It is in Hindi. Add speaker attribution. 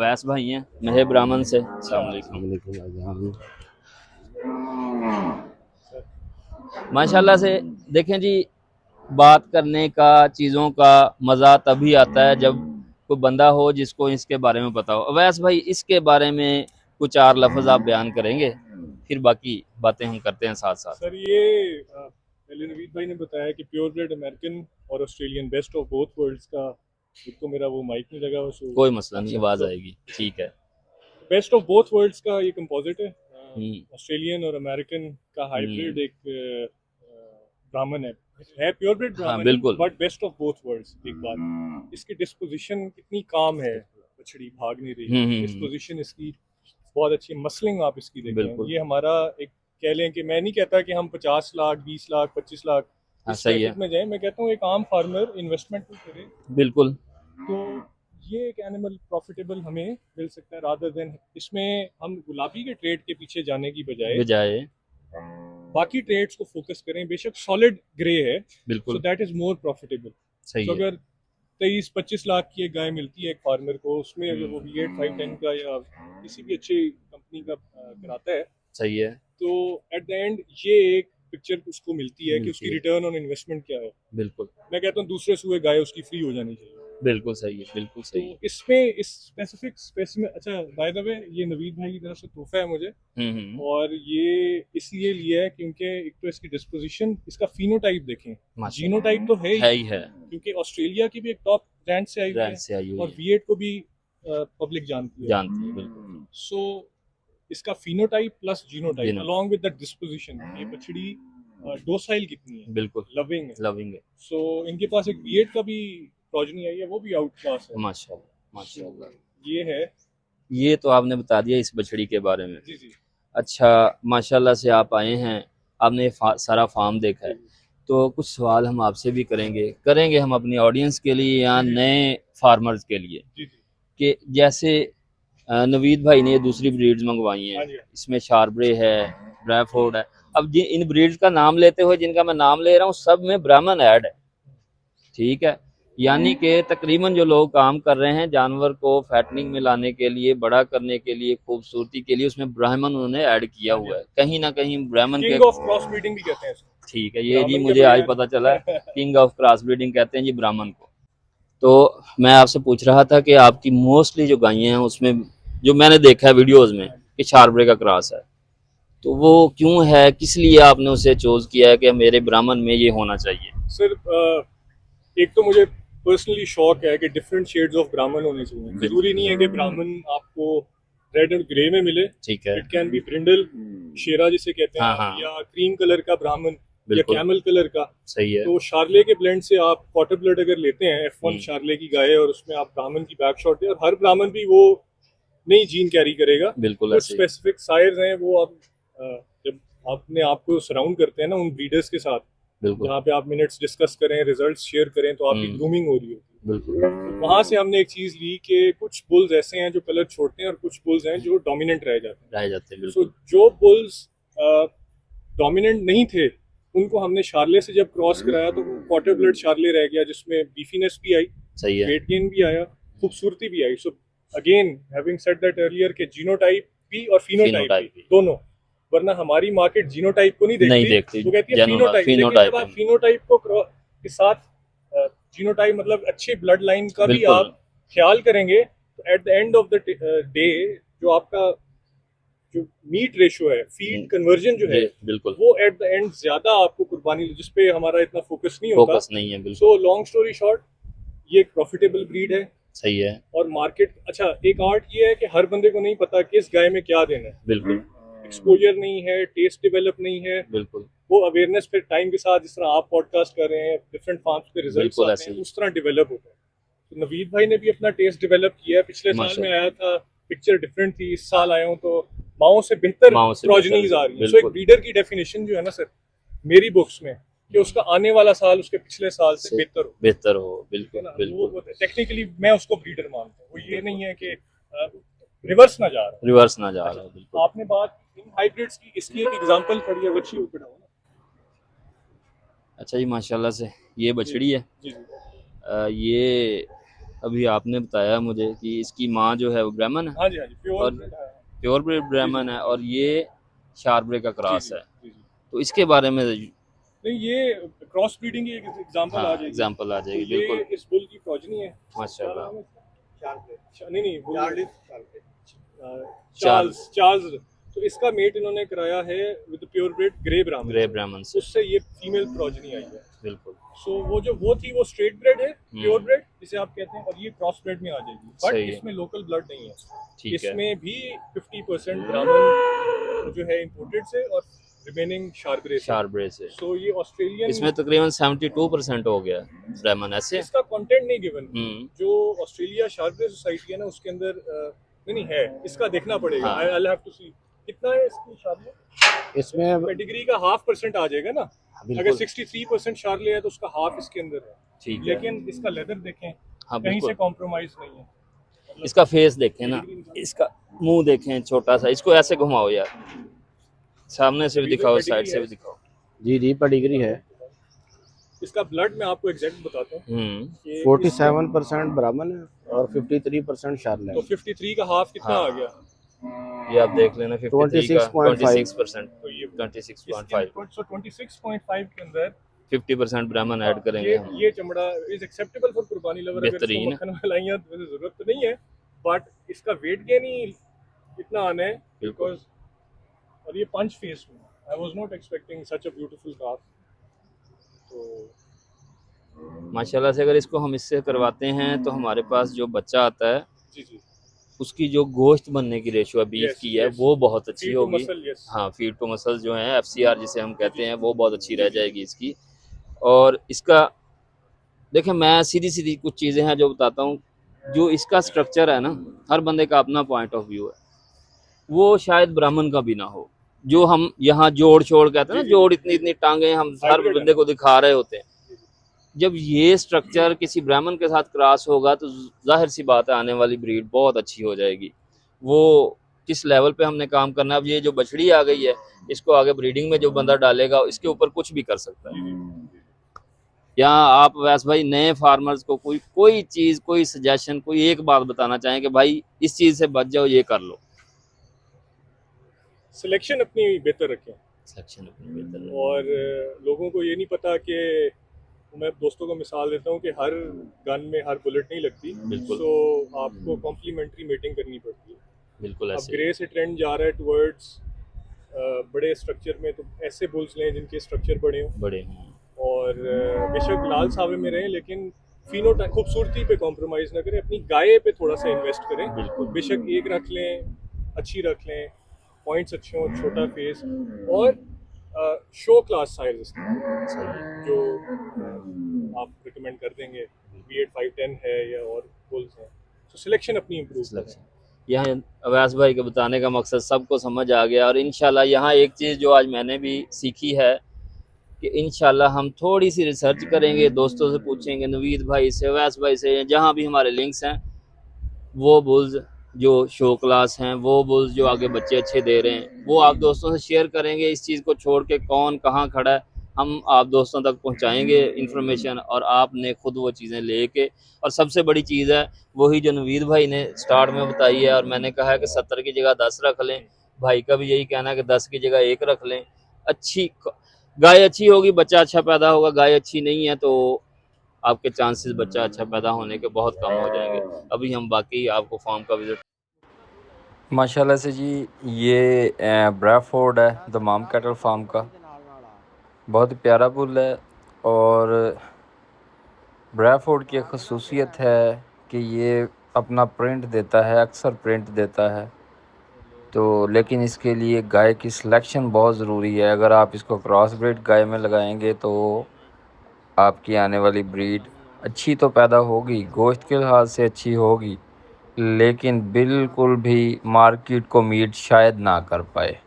Speaker 1: वैस भाई हैं मेहे ब्राह्मण से।
Speaker 2: अच्छा।
Speaker 1: अस्सलाम वालेकुम।
Speaker 2: भाईजान।
Speaker 1: माशाल्लाह से देखें जी, बात करने का, चीज़ों का मज़ा तभी आता है जब कोई बंदा हो जिसको इसके बारे में पता हो। वैस भाई, इसके बारे में कुछ चार लफ्ज़ आप बयान करेंगे, फिर बाकी बातें हम करते हैं साथ साथ।
Speaker 2: सर ये पहले नवीद भाई ने बताया कि प्योर ब्रेड अमेरिकन और Australian best of both worlds का। एक तो मेरा वो माइक नहीं लगा सो।
Speaker 1: कोई मसला नहीं,
Speaker 2: अच्छा
Speaker 1: आवाज़
Speaker 2: तो
Speaker 1: आएगी, ठीक है।
Speaker 2: बेस्ट ऑफ बोथ वर्ल्ड्स का ये कंपोजिट है।
Speaker 1: हम्म।
Speaker 2: ऑस्ट्रेलियन और अमेरिकन का हाइब्रिड
Speaker 1: हम्म।
Speaker 2: एक ब्राह्मण है प्योर ब्रेड
Speaker 1: हाँ
Speaker 2: ब्राह्मण ही
Speaker 1: बिल्कुल।
Speaker 2: But best of both worlds. एक बात, इसकी डिस्पोजिशन कितनी काम है, बछड़ी भाग नहीं रही,
Speaker 1: हम्म।
Speaker 2: डिस्पोजिशन इसकी बहुत अच्छी, मसलिंग आप इसकी देखें।
Speaker 1: बिल्कुल।
Speaker 2: ये हमारा एक, कह लें कि मैं नहीं कहता कि हम 50 लाख 20 लाख 25 लाख
Speaker 1: हाँ
Speaker 2: इस
Speaker 1: सही है।
Speaker 2: पैकेट में जाए, मैं कहता हूँ एक आम फार्मर इन्वेस्टमेंट भी करे
Speaker 1: बिल्कुल।
Speaker 2: तो ये एक एनिमल प्रॉफिटेबल हमें मिल सकता है, रादर देन इसमें हम गुलाबी के ट्रेड के पीछे जाने की बजाय
Speaker 1: बजाय।
Speaker 2: बाकी ट्रेड्स को फोकस करें। बेशक सॉलिड ग्रे है, सो
Speaker 1: बिल्कुल
Speaker 2: दैट इज मोर प्रॉफिटेबल।
Speaker 1: सही
Speaker 2: सो
Speaker 1: है।
Speaker 2: अगर 23-25 लाख की एक गाय मिलती है एक फार्मर को, उसमें अगर वो V8 510 का या किसी भी अच्छी कंपनी का कराता है,
Speaker 1: सही है।
Speaker 2: तो एट द एंड ये एक पिक्चर उसको मिलती है कि
Speaker 1: मिलती
Speaker 2: उसकी
Speaker 1: है।
Speaker 2: रिटर्न ऑन इन्वेस्टमेंट क्या है।
Speaker 1: बिल्कुल।
Speaker 2: मैं कहता हूँ दूसरे सूए गाय उसकी फ्री हो जानी चाहिए।
Speaker 1: बिल्कुल सही है। बिल्कुल
Speaker 2: तो
Speaker 1: सही है।
Speaker 2: इसमें इस स्पेसिफिक स्पेस में, अच्छा बाय द वे, ये नवीद भाई की तरफ से तोहफा है मुझे।
Speaker 1: हम्म।
Speaker 2: और ये इसलिए लिया है क्योंकि एक तो इसकी डिस्पोजिशन, इसका फिनोटाइप देखें, जीनोटाइप तो है
Speaker 1: है
Speaker 2: ही,
Speaker 1: ही है।
Speaker 2: क्योंकि ऑस्ट्रेलिया की भी एक टॉप ब्रांड से आई हुई
Speaker 1: ब्रांड
Speaker 2: है
Speaker 1: से आई हुई
Speaker 2: और
Speaker 1: है।
Speaker 2: V8 को भी पब्लिक जानती है।
Speaker 1: जानती है बिल्कुल।
Speaker 2: सो इसका फिनोटाइप प्लस जीनोटाइप
Speaker 1: जिनो।
Speaker 2: अलोंग विद द डिस्पोजिशन, ये बछड़ी डोसाइल कितनी है,
Speaker 1: बिल्कुल।
Speaker 2: लविंग है।
Speaker 1: लविंग है।
Speaker 2: सो इनके पास एक V8 का भी प्रोजनी आई है, वो भी आउट क्लास है।
Speaker 1: माशाल्लाह
Speaker 2: So,
Speaker 1: माशाल्लाह।
Speaker 2: ये है।
Speaker 1: ये तो आपने बता दिया इस बछड़ी के बारे में।
Speaker 2: जी जी
Speaker 1: अच्छा, माशाल्लाह से आप आए हैं, आपने ये सारा फार्म देखा है,
Speaker 2: जी
Speaker 1: तो कुछ सवाल हम आपसे भी करेंगे हम अपनी ऑडियंस के लिए या
Speaker 2: जी
Speaker 1: नए फार्मर्स के लिए,
Speaker 2: जी जी।
Speaker 1: कि जैसे नवीद भाई ने ये दूसरी ब्रीड्स मंगवाई हैं,
Speaker 2: हाँ जी।
Speaker 1: इसमें शार्बरे है, ब्रैफोर्ड है। अब इन ब्रीड्स का नाम लेते हुए जिनका मैं नाम ले रहा हूँ, सब में ब्राह्मण ऐड है, ठीक है। यानी कि तकरीबन जो लोग काम कर रहे हैं जानवर को फैटनिंग में लाने के लिए, बड़ा करने के लिए, खूबसूरती के लिए, उसमें ब्राह्मण उन्होंने ऐड किया
Speaker 2: हाँ जी।
Speaker 1: हुआ है, कहीं ना कहीं ब्राह्मण के।
Speaker 2: किंग ऑफ क्रॉस ब्रीडिंग भी कहते हैं इसको,
Speaker 1: ठीक है, ये जी
Speaker 2: ब्राह्मण के
Speaker 1: मुझे आज
Speaker 2: बगैर।
Speaker 1: पता चला है, किंग ऑफ क्रॉस ब्रीडिंग कहते हैं जी ब्राह्मण को। तो मैं आपसे पूछ रहा था कि आपकी मोस्टली जो गायें हैं उसमें जो मैंने देखा है वीडियोस में कि शार्बरे का क्रॉस है, तो वो क्यों है, किस लिए आपने उसे चूज किया है कि मेरे ब्राह्मण में ये होना चाहिए?
Speaker 2: सर एक तो मुझे पर्सनली शौक है कि डिफरेंट शेड्स ऑफ ब्राह्मण होने चाहिए। जरूरी नहीं है कि ब्राह्मण आपको रेड और ग्रे में मिले।
Speaker 1: ठीक है।
Speaker 2: इट कैन बी ब्रिंडल, शेरा जिसे कहते हैं
Speaker 1: हाँ
Speaker 2: आप,
Speaker 1: हाँ
Speaker 2: या क्रीम कलर का ब्राह्मण, या
Speaker 1: बिल्कुल
Speaker 2: कैमल कलर का।
Speaker 1: सही है।
Speaker 2: तो शार्ले के ब्लेंड से आप क्वार्टर ब्लड अगर लेते हैं, F1 शार्ले की गाय है और उसमें आप ब्राह्मण की बैक शॉट है, और हर ब्राह्मण भी वो नई जीन कैरी करेगा।
Speaker 1: बिल्कुल
Speaker 2: कुछ
Speaker 1: ऐसे ही।
Speaker 2: स्पेसिफिक सायर्स हैं वो आप जब अपने आप को सराउंड करते हैं ना उन ब्रीडर्स के साथ,
Speaker 1: बिल्कुल।
Speaker 2: जहाँ पे आप मिनट्स डिस्कस करें, रिजल्ट्स शेयर करें, तो आपकी ग्रूमिंग हो रही होती है।
Speaker 1: बिल्कुल
Speaker 2: तो वहाँ से हमने एक चीज़ ली कि कुछ बुल्स ऐसे हैं जो कलर छोड़ते हैं और कुछ बुल्स हैं जो डोमिनेंट रह जाते
Speaker 1: रह जाते हैं
Speaker 2: हैं। सो
Speaker 1: बिल्कुल।
Speaker 2: जो बुल्स डोमिनेंट नहीं थे, उनको हमने शार्ले से जब क्रॉस कराया तो क्वार्टर ब्लड शार्ले रह गया, जिसमें बीफीनेस भी आई,
Speaker 1: सही है।
Speaker 2: वेट गेन भी आया, खूबसूरती भी आई। So again having said that earlier के जीनोटाइप भी और फिनोटाइप भी
Speaker 1: फिनोटाइप भी
Speaker 2: दोनों, वरना हमारी मार्केट जीनोटाइप को नहीं
Speaker 1: नहीं
Speaker 2: देखती,
Speaker 1: देखती,
Speaker 2: वो कहती है
Speaker 1: जेनुइन
Speaker 2: फिनोटाइप। लेकिन जब
Speaker 1: फिनोटाइप
Speaker 2: आप
Speaker 1: है।
Speaker 2: फिनोटाइप को के साथ जीनोटाइप मतलब अच्छी ब्लड लाइन का भी
Speaker 1: बिल्कुल।
Speaker 2: आप ख्याल करेंगे, तो at the end of the day जो आपका जो मीट रेशियो है, फीड कन्वर्जन जो है,
Speaker 1: बिल्कुल
Speaker 2: वो एट द एंड ज्यादा आपको कुर्बानी, जिसपे हमारा इतना फोकस नहीं होता।
Speaker 1: फोकस नहीं है बिल्कुल।
Speaker 2: सो लॉन्ग स्टोरी शॉर्ट, ये एक प्रॉफिटेबल ब्रीड है।
Speaker 1: सही है।
Speaker 2: और मार्केट, अच्छा एक आर्ट ये है कि हर बंदे को नहीं पता कि इस गाय में क्या देना है,
Speaker 1: बिल्कुल
Speaker 2: एक्सपोजर नहीं है, टेस्ट डेवलप नहीं है।
Speaker 1: बिल्कुल।
Speaker 2: वो अवेयरनेस फिर टाइम के साथ, जिस तरह आप पॉडकास्ट कर रहे हैं, डिफरेंट फार्म्स पे रिजल्ट्स
Speaker 1: बिल्कुल
Speaker 2: आते
Speaker 1: ऐसे
Speaker 2: हैं,
Speaker 1: ही।
Speaker 2: उस तरह डेवलप होता है। तो नवीद भाई ने भी अपना टेस्ट डेवलप किया है। पिछले साल में
Speaker 1: माशाल्लाह।
Speaker 2: आया था, पिक्चर डिफरेंट थी, इस साल आया हूँ तो माओ से बेहतर
Speaker 1: माओ से बेहतर
Speaker 2: प्रोजनीज आ रही है। सो एक
Speaker 1: बिल्कुल।
Speaker 2: ब्रीडर की डेफिनेशन जो है ना सर, मेरी बुक्स में, कि उसका आने वाला साल उसके पिछले साल से बेहतर हो।
Speaker 1: बेहतर हो
Speaker 2: ठीक है
Speaker 1: बिल्कुल
Speaker 2: ना,
Speaker 1: बिल्कुल।
Speaker 2: वो टेक्निकली मैं उसको ब्रीडर मानता हूँ। वो ये नहीं है कि रिवर्स ना जा रहा।
Speaker 1: रिवर्स ना जा रहा है
Speaker 2: अच्छा,
Speaker 1: बिल्कुल।
Speaker 2: आपने बात इन हाइब्रिड्स की, इसकी एक एग्जांपल पढ़ी है, वच्छी उपड़ा हो ना।
Speaker 1: अच्छा जी, माशाल्लाह से ये
Speaker 2: जी
Speaker 1: बछड़ी है।
Speaker 2: जी जी
Speaker 1: ये अभी आपने बताया मुझे कि इसकी माँ जो है वो ब्राह्मण है
Speaker 2: हाँ जी, हाँ जी,
Speaker 1: और
Speaker 2: प्योर।
Speaker 1: प्योर ब्रीड ब्राह्मण है और ये शारब्रे का
Speaker 2: जी
Speaker 1: क्रॉस
Speaker 2: जी
Speaker 1: है।
Speaker 2: जी जी।
Speaker 1: तो इसके बारे में
Speaker 2: नहीं, ये क्रॉस ब्रीडिंग की एक एग्जांपल आ
Speaker 1: हाँ
Speaker 2: जाएगी।
Speaker 1: एग्जांपल आ
Speaker 2: तो
Speaker 1: जाएगी
Speaker 2: ये
Speaker 1: बिल्कुल
Speaker 2: इस बुल की प्रोजनी है। क्या
Speaker 1: माशाल्लाह।
Speaker 2: नाम है इसका? नहीं नहीं,
Speaker 1: चार
Speaker 2: चार्ल्स चार्ल्स। तो इसका मेट इन्होंने कराया है विद प्योर ब्रीड ग्रे ब्राह्मण
Speaker 1: ग्रे
Speaker 2: से।
Speaker 1: ब्राह्मण से
Speaker 2: उससे ये फीमेल प्रोजनी आई है।
Speaker 1: बिल्कुल
Speaker 2: सो वो थी वो स्ट्रेट ब्रेड है, प्योर
Speaker 1: हम्म
Speaker 2: ब्रेड जिसे आप कहते हैं, और ये क्रॉस ब्रेड में आ जाएगी, बट
Speaker 1: सही है
Speaker 2: इसमें लोकल ब्लड नहीं है।
Speaker 1: ठीक है
Speaker 2: इसमें भी 50% ब्राह्मण जो है इंपोर्टेड से और रिमेनिंग शारग्रे से।
Speaker 1: शारब्रे से
Speaker 2: सो ये ऑस्ट्रेलियन।
Speaker 1: इसमें तकरीबन 72% हो गया ब्राह्मण ऐसे
Speaker 2: इसका कंटेंट नहीं गिवन।
Speaker 1: हम्म
Speaker 2: जो ऑस्ट्रेलिया शारग्रे सोसाइटी है ना, उसके अंदर नहीं नहीं है, इसका देखना पड़ेगा।
Speaker 1: हाँ
Speaker 2: आई हैव टू सी कितना है इसकी शार्ले।
Speaker 3: इसमें
Speaker 2: पेडिग्री का 0.5% आ जाएगा ना। अगर
Speaker 3: बिल्कुल
Speaker 2: 63% शार्ले है तो उसका हाफ इसके अंदर है।
Speaker 1: ठीक है
Speaker 2: लेकिन इसका लेदर देखें,
Speaker 1: हाँ
Speaker 2: कहीं से
Speaker 1: बिल्कुल
Speaker 2: कॉम्प्रोमाइज नहीं है। मतलब
Speaker 1: इसका फेस देखें ना
Speaker 2: पेडिग्री
Speaker 1: इसका मुंह देखें छोटा सा इसको ऐसे घुमाओ यार सामने से भी दिखाओ साइड से भी दिखाओ
Speaker 3: जी जी पेडिग्री है।
Speaker 2: इसका ब्लड मैं आपको एग्जैक्ट बताता हूँ कि
Speaker 3: 47% ब्राह्मण है और 53% शार्ले
Speaker 2: तो 53 का हाफ कितना
Speaker 1: हाँ।
Speaker 2: आ गया?
Speaker 1: ये आप देख लेना 53 का
Speaker 3: 26.5
Speaker 1: 26%
Speaker 2: तो ये
Speaker 1: 26.5
Speaker 2: सो 26.5 के अंदर
Speaker 1: 50% ब्राह्मण ऐड करेंगे हम
Speaker 2: ये चमड़ा इज एक्सेप्टेबल फॉर कुर्बानी लवर। अगर इसको
Speaker 1: बेहतरीन
Speaker 2: मक्खन वालाइयाँ तो वैसे जरूरत तो नहीं है, बट इसका वेट गेन ही इतना आना है
Speaker 1: बिल्कुल।
Speaker 2: बिकॉज। और ये पंच फेस में, I was not expecting such a beautiful calf. तो
Speaker 1: माशाल्लाह से अगर इसको हम इससे करवाते हैं तो हमारे पास जो बच्चा आता है
Speaker 2: जी जी,
Speaker 1: उसकी जो गोश्त बनने की रेशियो बीफ
Speaker 2: यस
Speaker 1: की है
Speaker 2: यस,
Speaker 1: वो बहुत अच्छी
Speaker 2: फीड टू
Speaker 1: होगी।
Speaker 2: Muscle, yes.
Speaker 1: हाँ फीड टू मसल जो है एफसीआर जिसे हम कहते हैं वो बहुत अच्छी
Speaker 2: जी
Speaker 1: रह
Speaker 2: जी
Speaker 1: जाएगी इसकी। और इसका देखें मैं सीधी सीधी कुछ चीज़ें हैं जो बताता हूँ। जो इसका स्ट्रक्चर है ना हर बंदे का अपना पॉइंट ऑफ व्यू है वो शायद ब्राह्मण का भी ना हो। जो हम यहाँ जोड़ छोड़ कहते हैं
Speaker 2: जी
Speaker 1: ना
Speaker 2: जी
Speaker 1: जोड़ इतनी इतनी टांगे हम हर
Speaker 2: हाइब्रिड है
Speaker 1: बंदे
Speaker 2: ना।
Speaker 1: को दिखा रहे होते हैं।
Speaker 2: जी जी
Speaker 1: जब ये स्ट्रक्चर किसी ब्राह्मण के साथ क्रॉस होगा तो जाहिर सी बात है आने वाली ब्रीड बहुत अच्छी हो जाएगी। वो किस लेवल पे हमने काम करना है। अब ये जो बछड़ी आ गई है इसको आगे ब्रीडिंग में जो बंदा डालेगा इसके ऊपर कुछ भी कर सकता है।
Speaker 2: जी जी।
Speaker 1: यहाँ आप वैसे भाई नए फार्मर्स को कोई कोई चीज़ कोई सजेशन कोई एक बात बताना चाहें कि भाई इस चीज़ से बच जाओ ये कर लो।
Speaker 2: सिलेक्शन अपनी बेहतर रखें।
Speaker 1: सिलेक्शन अपनी बेहतर है।
Speaker 2: और लोगों को ये नहीं पता कि मैं दोस्तों को मिसाल देता हूँ कि हर गन में हर बुलेट नहीं लगती।
Speaker 1: बिल्कुल।
Speaker 2: सो आपको कॉम्प्लीमेंट्री मेटिंग करनी पड़ती है।
Speaker 1: बिल्कुल
Speaker 2: अब
Speaker 1: ऐसे
Speaker 2: ग्रे से ट्रेंड जा रहा है टुवर्ड्स बड़े स्ट्रक्चर में, तो ऐसे बुल्स लें जिनके स्ट्रक्चर बड़े हों।
Speaker 1: बड़े हैं
Speaker 2: और बेशक लाल सावे में रहें, लेकिन फिनोटाइप खूबसूरती पे कॉम्प्रोमाइज़ ना करें, अपनी गाय पे थोड़ा सा इन्वेस्ट करें।
Speaker 1: बिल्कुल
Speaker 2: बेशक एक रख लें, अच्छी रख लें, पॉइंट्स अच्छे हों, छोटा फेस, और शो क्लास साइज
Speaker 1: सही है।
Speaker 2: जो आप रिकमेंड कर देंगे, B8 510 है या और बुल्स हैं। तो सिलेक्शन अपनी इम्प्रूव करें।
Speaker 1: सिलेक्शन यहाँ अवैस भाई के बताने का मकसद सबको समझ आ गया। और इंशाल्लाह यहाँ एक चीज़ जो आज मैंने भी सीखी है कि इंशाल्लाह हम थोड़ी सी रिसर्च करेंगे दोस्तों से पूछेंगे नवीद भाई से अवैस भाई से जहाँ भी हमारे लिंक्स हैं वो बुल्स जो शो क्लास हैं वो बुल्स जो आगे बच्चे अच्छे दे रहे हैं वो आप दोस्तों से शेयर करेंगे। इस चीज़ को छोड़ के कौन कहाँ खड़ा है हम आप दोस्तों तक पहुँचाएंगे इन्फॉर्मेशन और आपने खुद वो चीज़ें लेके। और सबसे बड़ी चीज़ है वही जो नवीद भाई ने स्टार्ट में बताई है और मैंने कहा है कि 70 की जगह 10 रख लें। भाई का भी यही कहना है कि 10 की जगह 1 रख लें। अच्छी गाय अच्छी होगी बच्चा अच्छा पैदा होगा। गाय अच्छी नहीं है तो आपके चांसेस बच्चा अच्छा पैदा होने के बहुत कम हो जाएंगे। अभी हम बाकी आपको फार्म का विजिट माशाल्लाह से जी ये ब्रैफोर्ड है दमाम कैटल फार्म का बहुत ही प्यारा बुल है। और ब्रैफोर्ड की एक खसूसियत है कि ये अपना प्रिंट देता है अक्सर प्रिंट देता है। तो लेकिन इसके लिए गाय की सिलेक्शन बहुत ज़रूरी है। अगर आप इसको क्रॉस ब्रीड गाय में लगाएंगे तो आपकी आने वाली ब्रीड अच्छी तो पैदा होगी गोश्त के लिहाज से अच्छी होगी लेकिन बिल्कुल भी मार्केट को मीट शायद ना कर पाए।